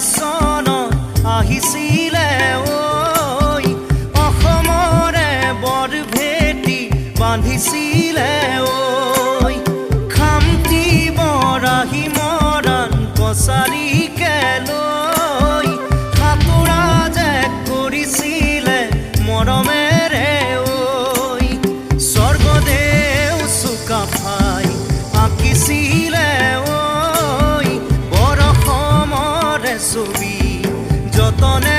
চনত আহিছিলে ঐ অসমৰে বৰভেটি বান্ধিছিলে ঐ খামটি বৰাহী মৰাণ কছাৰীকে লৈ সাঁতোৰা যে কৰিছিলে মৰমেৰে ঐ স্বৰ্গদেউ চুকাফাই আঁকিছিলে ঐ বৰ অসমৰে ছবি যতনে